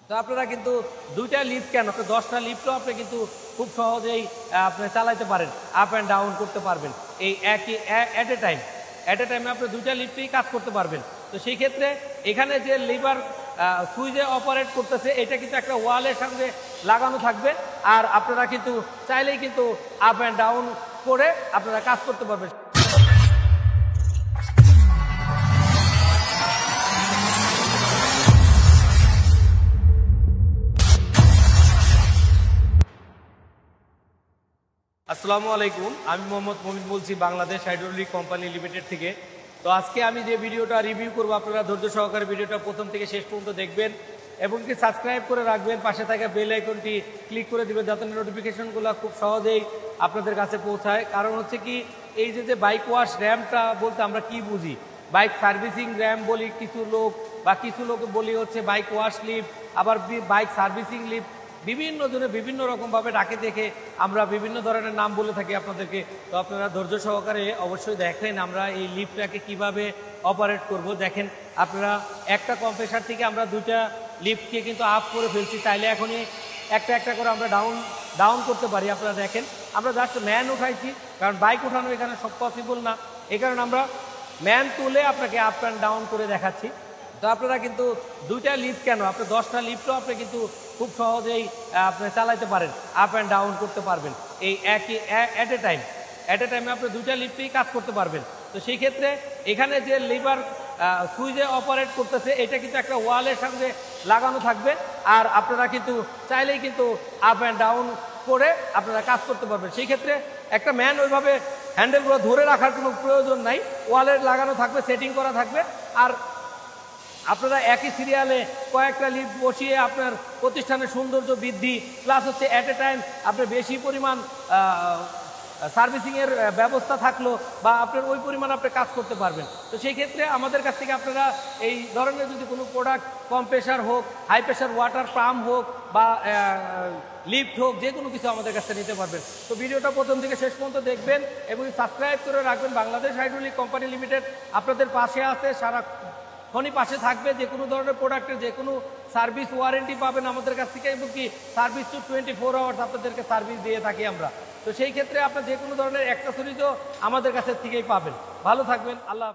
তো আপনারা কিন্তু 2টা লিফট কেন, 10টা লিফটও আপনি কিন্তু খুব সহজেই আপনি চালাইতে পারেন, আপ অ্যান্ড ডাউন করতে পারবেন এই একই অ্যাট এ টাইমে আপনি 2টা লিফটেই কাজ করতে পারবেন। তো সেই ক্ষেত্রে এখানে যে লিভার সুইচে অপারেট করতেছে এটা কিন্তু একটা ওয়ালের সঙ্গে লাগানো থাকবে, আর আপনারা কিন্তু চাইলেই কিন্তু আপ অ্যান্ড ডাউন করে আপনারা কাজ করতে পারবেন। আসসালামু আলাইকুম, আমি মোহাম্মদ মমিন বলছি বাংলাদেশ হাইড্রোলিক কোম্পানি লিমিটেড থেকে। তো আজকে আমি যে ভিডিওটা রিভিউ করব আপনারা ধৈর্য সহকারে ভিডিওটা প্রথম থেকে শেষ পর্যন্ত দেখবেন এবং কি সাবস্ক্রাইব করে রাখবেন, পাশে থাকা বেল আইকনটি ক্লিক করে দিবেন যাতে নোটিফিকেশনগুলো খুব সহজেই আপনাদের কাছে পৌঁছায়। কারণ হচ্ছে কি, এই যে বাইক ওয়াশ র্যাম্পটা বলতে আমরা কি বুঝি, বাইক সার্ভিসিং র্যাম্প বলি কিছু লোক, বা কিছু লোক বলি হচ্ছে বাইক ওয়াশ লিফট, আবার বাইক সার্ভিসিং লিফট, বিভিন্ন জনে বিভিন্ন রকমভাবে ডাকে দেখে আমরা বিভিন্ন ধরনের নাম বলে থাকি আপনাদেরকে। তো আপনারা ধৈর্য সহকারে অবশ্যই দেখেন আমরা এই লিফটটাকে কিভাবে অপারেট করব। দেখেন আপনারা একটা কম্প্রেসার থেকে আমরা 2টা লিফটকে কিন্তু আপ করে ফেলছি, চাইলে এখনই একটা একটা করে আমরা ডাউন করতে পারি। আপনারা দেখেন আমরা জাস্ট ম্যান উঠাইছি, কারণ বাইক উঠানো এখানে সব পসিবল না, এই কারণে আমরা ম্যান তুলে আপনাকে আপ অ্যান্ড ডাউন করে দেখাচ্ছি। তো আপনারা কিন্তু 2টা লিফট কেন, আপনি 10টা লিফটও আপনি কিন্তু খুব সহজেই আপনি চালাইতে পারেন, আপ অ্যান্ড ডাউন করতে পারবেন এই একই অ্যাট এ টাইমে আপনি 2টা লিফটেই কাজ করতে পারবেন। তো সেই ক্ষেত্রে এখানে যে লিভার সুইচে অপারেট করতেছে এটা কিন্তু একটা ওয়ালের সঙ্গে লাগানো থাকবে, আর আপনারা কিন্তু চাইলেই কিন্তু আপ অ্যান্ড ডাউন করে আপনারা কাজ করতে পারবেন। সেই ক্ষেত্রে একটা ম্যান ওইভাবে হ্যান্ডেলগুলো ধরে রাখার কোনো প্রয়োজন নাই, ওয়ালের লাগানো থাকবে, সেটিং করা থাকবে, আর আপনারা একই সিরিয়ালে কয়েকটা লিফট বসিয়ে আপনার প্রতিষ্ঠানের সৌন্দর্য বৃদ্ধি প্লাস হচ্ছে অ্যাট এ টাইম আপনার বেশি পরিমাণ সার্ভিসিংয়ের ব্যবস্থা থাকলো বা আপনার ওই পরিমাণ আপনি কাজ করতে পারবেন। তো সেই ক্ষেত্রে আমাদের কাছ থেকে আপনারা এই ধরনের যদি কোনো প্রোডাক্ট, কম্প্রেসার হোক, হাই প্রেশার ওয়াটার পাম্প হোক বা লিফট হোক, যে কোনো কিছু আমাদের কাছ থেকে নিতে পারবেন। তো ভিডিওটা প্রথম থেকে শেষ পর্যন্ত দেখবেন এবং সাবস্ক্রাইব করে রাখবেন। বাংলাদেশ হাইড্রোলিক কোম্পানি লিমিটেড আপনাদের পাশে আছে, সারাক্ষণই পাশে থাকবে। যে কোনো ধরনের প্রোডাক্টের যে কোনো সার্ভিস ওয়ারেন্টি পাবেন আমাদের কাছ থেকে, এবং কি সার্ভিস টু 24 আওয়ার্স আপনাদেরকে সার্ভিস দিয়ে থাকি আমরা। তো সেই ক্ষেত্রে আপনার যে কোনো ধরনের অ্যাক্সেসরিজও আমাদের কাছে থেকেই পাবেন। ভালো থাকবেন, আল্লাহ।